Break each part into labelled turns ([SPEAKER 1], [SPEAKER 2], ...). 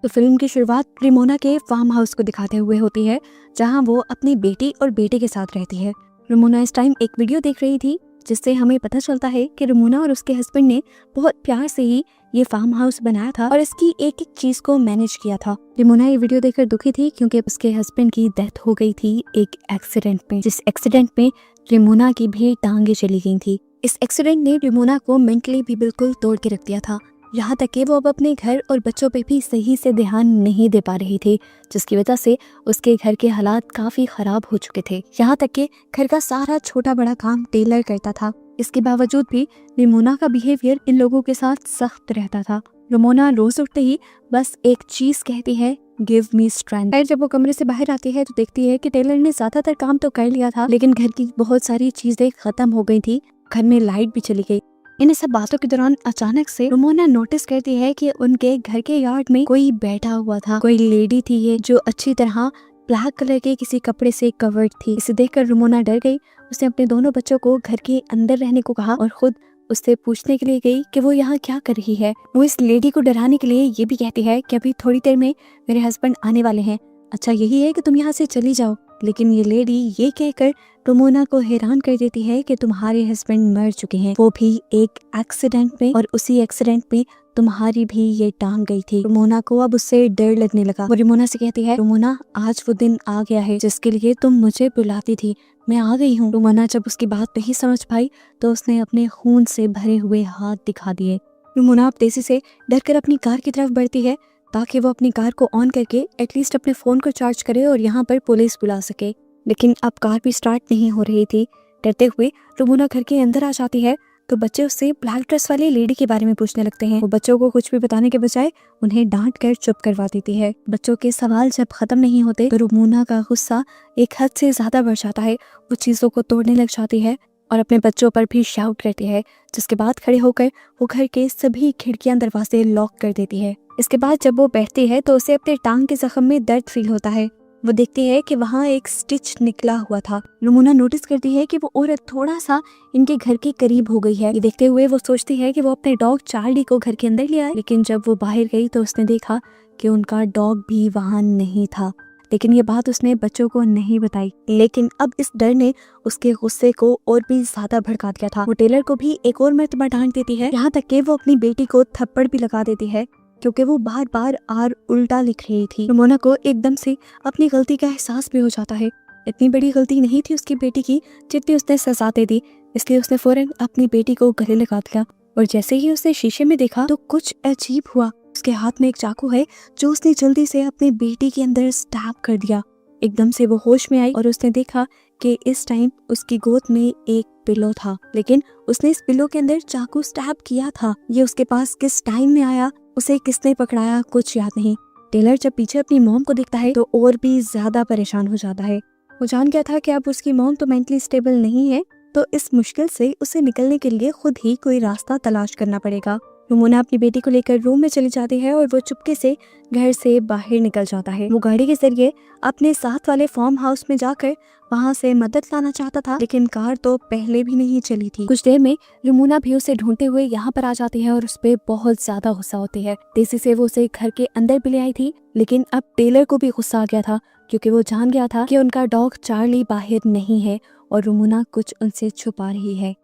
[SPEAKER 1] तो फिल्म की शुरुआत रेमोना के फार्म हाउस को दिखाते हुए होती है, जहां वो अपनी बेटी और बेटे के साथ रहती है। रेमोना इस टाइम एक वीडियो देख रही थी, जिससे हमें पता चलता है कि रेमोना और उसके हस्बैंड ने बहुत प्यार से ही ये फार्म हाउस बनाया था और इसकी एक एक चीज को मैनेज किया था। रेमोना ये वीडियो देखकर दुखी थी, क्योंकि उसके हस्बैंड की डेथ हो गई थी एक एक्सीडेंट में, जिस एक्सीडेंट में रेमोना की भी टांगे चली गई थी। इस एक्सीडेंट ने रेमोना को मेंटली भी बिल्कुल तोड़ के रख दिया था, यहाँ तक कि वो अब अपने घर और बच्चों पे भी सही से ध्यान नहीं दे पा रही थी, जिसकी वजह से उसके घर के हालात काफी खराब हो चुके थे। यहाँ तक कि घर का सारा छोटा बड़ा काम टेलर करता था। इसके बावजूद भी रेमोना का बिहेवियर इन लोगों के साथ सख्त रहता था। रेमोना रोज उठते ही बस एक चीज कहती है, गिव मी स्ट्रेंथ। जब वो कमरे से बाहर आती है तो देखती है कि टेलर ने ज्यादातर काम तो कर लिया था, लेकिन घर की बहुत सारी चीजें खत्म हो गई थी। घर में लाइट भी चली गई। इन सब बातों के दौरान अचानक से रेमोना नोटिस करती है कि उनके घर के यार्ड में कोई बैठा हुआ था। कोई लेडी थी ये, जो अच्छी तरह ब्लैक कलर के किसी कपड़े से कवर्ड थी। इसे देखकर रेमोना डर गई। उसने अपने दोनों बच्चों को घर के अंदर रहने को कहा और खुद उससे पूछने के लिए गई कि वो यहाँ क्या कर रही है। वो इस लेडी को डराने के लिए ये भी कहती है कि अभी थोड़ी देर में मेरे हस्बैंड आने वाले हैं, अच्छा यही है कि तुम यहाँ से चली जाओ। लेकिन ये लेडी ये कहकर रेमोना को हैरान कर देती है कि तुम्हारे हस्बैंड मर चुके हैं, वो भी एक एक्सीडेंट में, और उसी एक्सीडेंट में तुम्हारी भी ये टांग गई थी। रेमोना को अब उससे डर लगने लगा। वो रेमोना से कहती है, रेमोना आज वो दिन आ गया है जिसके लिए तुम मुझे बुलाती थी, मैं आ गई हूँ। रेमोना जब उसकी बात नहीं समझ पाई तो उसने अपने खून से भरे हुए हाथ दिखा दिए। रेमोना अब तेजी से डर कर अपनी कार की तरफ बढ़ती है, ताकि वो अपनी कार को ऑन करके एटलीस्ट अपने फोन को चार्ज करे और यहाँ पर पुलिस बुला सके। लेकिन अब कार भी स्टार्ट नहीं हो रही थी। डरते हुए रेमोना घर के अंदर आ जाती है तो बच्चे उससे ब्लैक ड्रेस वाली लेडी के बारे में पूछने लगते हैं। वो बच्चों को कुछ भी बताने के बजाय उन्हें डांट कर चुप करवा देती है। बच्चों के सवाल जब खत्म नहीं होते तो रेमोना का गुस्सा एक हद से ज्यादा बढ़ जाता है। वो चीजों को तोड़ने लग जाती है और अपने बच्चों पर भी शाउट करती है, जिसके बाद खड़े होकर वो घर के सभी खिड़कियां दरवाजे लॉक कर देती है। इसके बाद जब वो बैठती है तो उसे अपने टांग के जख्म में दर्द फील होता है। वो देखती है कि वहाँ एक स्टिच निकला हुआ था। रेमोना नोटिस करती है कि वो औरत थोड़ा सा इनके घर के करीब हो गई है। ये देखते हुए वो सोचती है कि वो अपने डॉग चार्ली को घर के अंदर ले आए, लेकिन जब वो बाहर गई तो उसने देखा कि उनका डॉग भी वहाँ नहीं था। लेकिन ये बात उसने बच्चों को नहीं बताई। लेकिन अब इस डर ने उसके गुस्से को और भी ज्यादा भड़का दिया था। वो टेलर को भी एक और मर्तबा डांट देती है, यहाँ तक कि वो अपनी बेटी को थप्पड़ भी लगा देती है, क्योंकि वो बार बार आर उल्टा लिख रही थी। रेमोना को एकदम से अपनी गलती का एहसास भी हो जाता है। इतनी बड़ी गलती नहीं थी उसकी बेटी की जितनी उसने सजा दे दी, इसलिए उसने फौरन अपनी बेटी को गले लगा दिया। और जैसे ही उसने शीशे में देखा तो कुछ अजीब हुआ। उसके हाथ में एक चाकू है जो उसने जल्दी से अपनी बेटी के अंदर स्टैब कर दिया। एकदम से वो होश में आई और उसने देखा कि इस टाइम उसकी गोद में एक पिलो था, लेकिन उसने इस पिलो के अंदर चाकू स्टैब किया था। ये उसके पास किस टाइम में आया, उसे किसने पकड़ाया, कुछ याद नहीं। टेलर जब पीछे अपनी मॉम को देखता है तो और भी ज्यादा परेशान हो जाता है। वो जान गया था कि अब उसकी मॉम तो मेंटली स्टेबल नहीं है, तो इस मुश्किल से उसे निकलने के लिए खुद ही कोई रास्ता तलाश करना पड़ेगा। रेमोना अपनी बेटी को लेकर रूम में चली जाती है और वो चुपके से घर से बाहर निकल जाता है। वो गाड़ी के जरिए अपने साथ वाले फार्म हाउस में जाकर वहाँ से मदद लाना चाहता था, लेकिन कार तो पहले भी नहीं चली थी। कुछ देर में रेमोना भी उसे ढूंढते हुए यहाँ पर आ जाती है और उस पर बहुत ज्यादा गुस्सा होती है। तेजी से वो उसे घर के अंदर भी ले आई थी, लेकिन अब टेलर को भी गुस्सा आ गया था, क्योंकि वो जान गया था कि उनका डॉग चार्ली बाहर नहीं है और रेमोना कुछ उनसे छुपा रही है।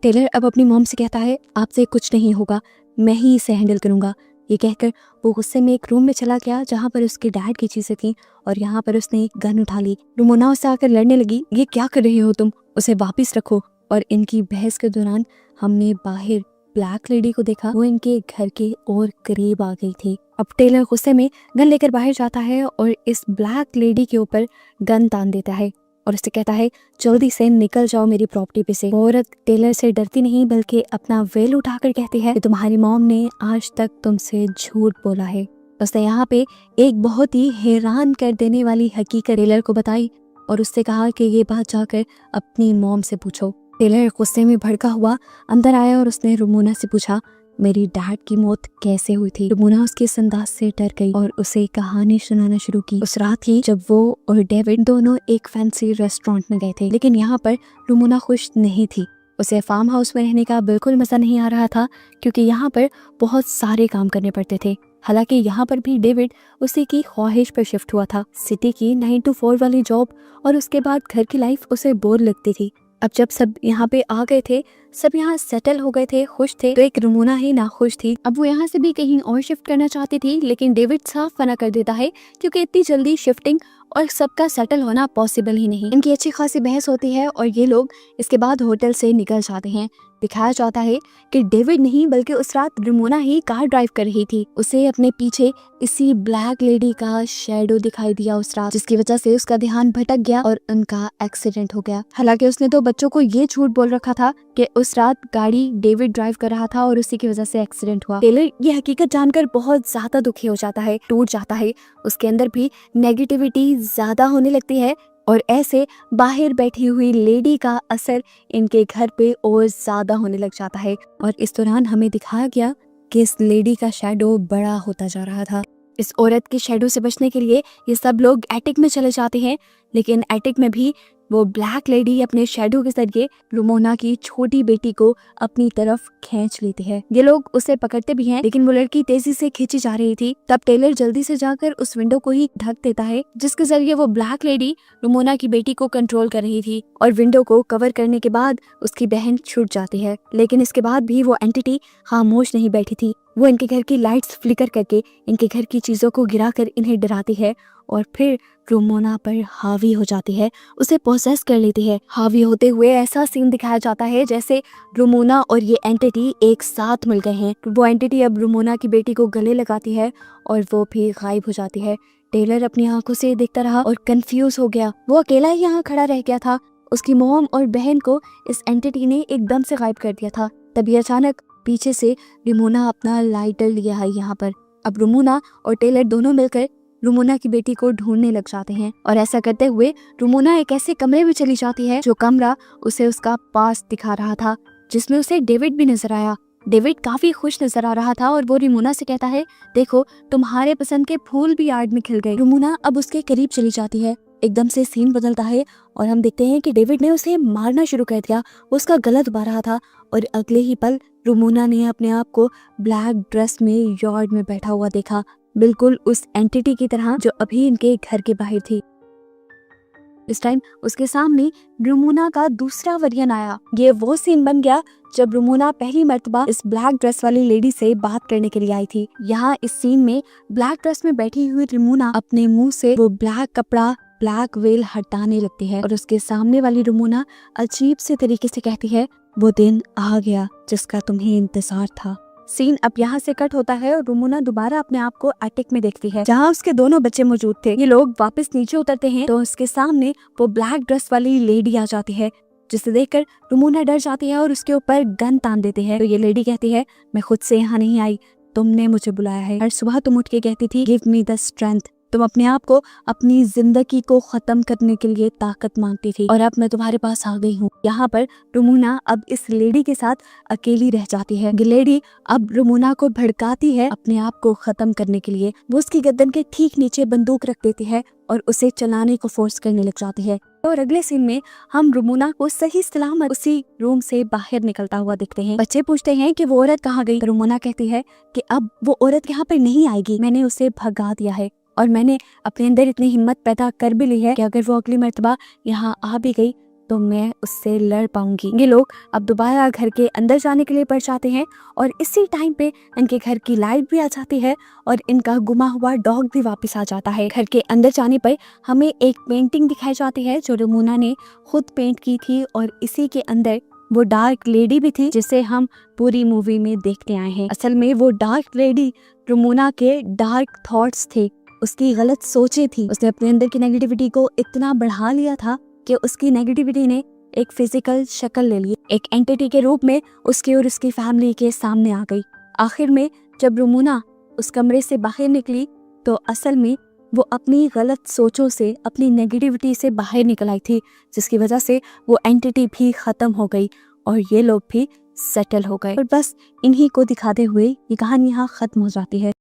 [SPEAKER 1] टेलर अब अपनी मॉम से कहता है, आपसे कुछ नहीं होगा, मैं ही इसे हैंडल करूंगा। ये कहकर वो गुस्से में एक रूम में चला गया जहाँ पर उसके डैड की चीजें थी और यहाँ पर उसने एक गन उठा ली। रेमोना उससे आकर लड़ने लगी, ये क्या कर रही हो तुम, उसे वापस रखो। और इनकी बहस के दौरान हमने बाहर ब्लैक लेडी को देखा, वो इनके घर के और करीब आ गई थी। अब टेलर गुस्से में गन लेकर बाहर जाता है और इस ब्लैक लेडी के ऊपर गन तान देता है और उससे कहता है, जल्दी से निकल जाओ मेरी प्रॉपर्टी पे से। वो औरत टेलर से डरती नहीं बल्कि अपना वेल उठाकर कहती है कि तुम्हारी मॉम ने आज तक तुमसे झूठ बोला है। उसने यहाँ पे एक बहुत ही हैरान कर देने वाली हकीकत टेलर को बताई और उससे कहा कि ये बात जाकर अपनी मॉम से पूछो। टेलर गुस्से में भड़का हुआ अंदर आया और उसने रेमोना से पूछा, मेरी डैड की मौत कैसे हुई थी। रेमोना उसके इस अंदाज से डर गई और उसे कहानी सुनाना शुरू की। उस रात ही जब वो और डेविड दोनों एक फैंसी रेस्टोरेंट में गए थे, लेकिन यहाँ पर रेमोना खुश नहीं थी। उसे फार्म हाउस में रहने का बिल्कुल मजा नहीं आ रहा था, क्योंकि यहाँ पर बहुत सारे काम करने पड़ते थे। हालांकि यहाँ पर भी डेविड उसी की ख्वाहिश पर शिफ्ट हुआ था। सिटी की 9 to 4 वाली जॉब और उसके बाद घर की लाइफ उसे बोर लगती थी। अब जब सब यहाँ पे आ गए थे, सब यहाँ सेटल हो गए थे, खुश थे, तो एक रुमोना ही नाखुश थी। अब वो यहाँ से भी कहीं और शिफ्ट करना चाहती थी, लेकिन डेविड साफ मना कर देता है क्योंकि इतनी जल्दी शिफ्टिंग और सबका सेटल होना पॉसिबल ही नहीं। इनकी अच्छी खासी बहस होती है और ये लोग इसके बाद होटल से निकल जाते हैं। दिखाया जाता है कि डेविड नहीं बल्कि उस रात रुमोना ही कार ड्राइव कर रही थी। उसे अपने पीछे इसी ब्लैक लेडी का शैडो दिखाई दिया उस रात, जिसकी वजह से उसका ध्यान भटक गया और उनका एक्सीडेंट हो गया। हालांकि उसने तो बच्चों को ये झूठ बोल रखा था कि उस रात गाड़ी डेविड ड्राइव कर रहा था और उसी की वजह से एक्सीडेंट हुआ। टेलर ये हकीकत जानकर बहुत ज्यादा दुखी हो जाता है, टूट जाता है। उसके अंदर भी नेगेटिविटी ज्यादा होने लगती है और ऐसे बाहर बैठी हुई लेडी का असर इनके घर पे और ज्यादा होने लग जाता है। और इस दौरान हमें दिखाया गया कि इस लेडी का शैडो बड़ा होता जा रहा था। इस औरत के शैडो से बचने के लिए ये सब लोग एटिक में चले जाते हैं, लेकिन एटिक में भी वो ब्लैक लेडी अपने शैडो के जरिए रुमोना की छोटी बेटी को अपनी तरफ खींच लेती है। ये लोग उसे पकड़ते भी हैं, लेकिन वो लड़की तेजी से खींची जा रही थी। तब टेलर जल्दी से जाकर उस विंडो को ही ढक देता है, जिसके जरिए वो ब्लैक लेडी रुमोना की बेटी को कंट्रोल कर रही थी। और विंडो को कवर करने के बाद उसकी बहन छूट जाती है, लेकिन इसके बाद भी वो एंटिटी खामोश नहीं बैठी थी। वो इनके घर की लाइट्स फ्लिकर करके इनके घर की चीजों को गिराकर इन्हें डराती है और फिर रुमोना पर हावी हो जाती है, उसे पोसेस कर लेती है। हावी होते हुए ऐसा सीन दिखाया जाता है जैसे रुमोना और ये एंटिटी एक साथ मिल गए हैं। वो एंटिटी अब रुमोना की बेटी को गले लगाती है और वो भी गायब हो जाती है। टेलर अपनी आंखों से देखता रहा और कंफ्यूज हो गया। वो अकेला ही यहाँ खड़ा रह गया था। उसकी मॉम और बहन को इस एंटिटी ने एकदम से गायब कर दिया था। तभी अचानक पीछे से रुमोना अपना लाइटर लिया है यहाँ पर। अब रुमोना और टेलर दोनों मिलकर रुमोना की बेटी को ढूंढने लग जाते हैं और ऐसा करते हुए रुमोना एक ऐसे कमरे में चली जाती है जो कमरा उसे उसका पास दिखा रहा था, जिसमें उसे डेविड भी नजर आया। डेविड काफी खुश नजर आ रहा था और वो रुमोना से कहता है, देखो तुम्हारे पसंद के फूल भी यार्ड में खिल गए। रुमोना अब उसके करीब चली जाती है। एकदम से सीन बदलता है और हम देखते हैं कि डेविड ने उसे मारना शुरू कर दिया। वो उसका गला दबा रहा था और अगले ही पल रुमोना ने अपने आप को ब्लैक ड्रेस में यार्ड में बैठा हुआ देखा, बिल्कुल उस एंटिटी की तरह जो अभी इनके घर के बाहर थी। इस टाइम उसके सामने रुमोना का दूसरा वर्जन आया। ये वो सीन बन गया जब रुमोना पहली मर्तबा इस ब्लैक ड्रेस वाली लेडी से बात करने के लिए आई थी। यहाँ इस सीन में ब्लैक ड्रेस में बैठी हुई रुमोना अपने मुंह से वो ब्लैक कपड़ा, ब्लैक वेल हटाने लगती है और उसके सामने वाली रुमोना अजीब से तरीके से कहती है, वो दिन आ गया जिसका तुम्हें इंतजार था। सीन अब यहाँ से कट होता है और रुमोना दोबारा अपने आप को एटिक में देखती है जहाँ उसके दोनों बच्चे मौजूद थे। ये लोग वापस नीचे उतरते हैं तो उसके सामने वो ब्लैक ड्रेस वाली लेडी आ जाती है, जिसे देखकर रुमोना डर जाती है और उसके ऊपर गन तान देते हैं। तो ये लेडी कहती है, मैं खुद से यहाँ नहीं आई, तुमने मुझे बुलाया है। हर सुबह तुम उठ के कहती थी, गिव मी द स्ट्रेंथ। तुम अपने आप को अपनी जिंदगी को खत्म करने के लिए ताकत मांगती थी और अब मैं तुम्हारे पास आ गई हूँ। यहाँ पर रुमोना अब इस लेडी के साथ अकेली रह जाती है। लेडी अब रुमोना को भड़काती है अपने आप को खत्म करने के लिए। वो उसकी गर्दन के ठीक नीचे बंदूक रख देती है और उसे चलाने को फोर्स करने लग जाती है। और अगले सीन में हम रुमोना को सही सलामत उसी रूम से बाहर निकलता हुआ देखते हैं। बच्चे पूछते हैं कि वो औरत कहाँ गई। रुमोना कहती है कि अब वो औरत यहाँ पर नहीं आएगी, मैंने उसे भगा दिया है और मैंने अपने अंदर इतनी हिम्मत पैदा कर भी ली है कि अगर वो अगली मर्तबा यहाँ आ भी गई तो मैं उससे लड़ पाऊंगी। ये लोग अब दोबारा घर के अंदर जाने के लिए बढ़ जाते हैं और इसी टाइम पे इनके घर की लाइट भी आ जाती है और इनका गुमा हुआ डॉग भी वापस आ जाता है। घर के अंदर जाने पर हमें एक पेंटिंग दिखाई जाती है जो रुमोना ने खुद पेंट की थी और इसी के अंदर वो डार्क लेडी भी थी जिसे हम पूरी मूवी में देखते आए हैं। असल में वो डार्क लेडी रुमोना के डार्क थॉट्स थे, उसकी गलत सोचें थी। उसने अपने अंदर की नेगेटिविटी को इतना बढ़ा लिया था कि उसकी नेगेटिविटी ने एक फिजिकल शक्ल ले ली, एक एंटिटी के रूप में उसके और उसकी फैमिली के सामने आ गई। आखिर में जब रुमोना उस कमरे से बाहर निकली तो असल में वो अपनी गलत सोचों से, अपनी नेगेटिविटी से बाहर निकल आई थी, जिसकी वजह से वो एंटिटी भी खत्म हो गई और ये लोग भी सेटल हो गए। और बस इन्हीं को दिखाते हुए ये कहानी यहाँ खत्म हो जाती है।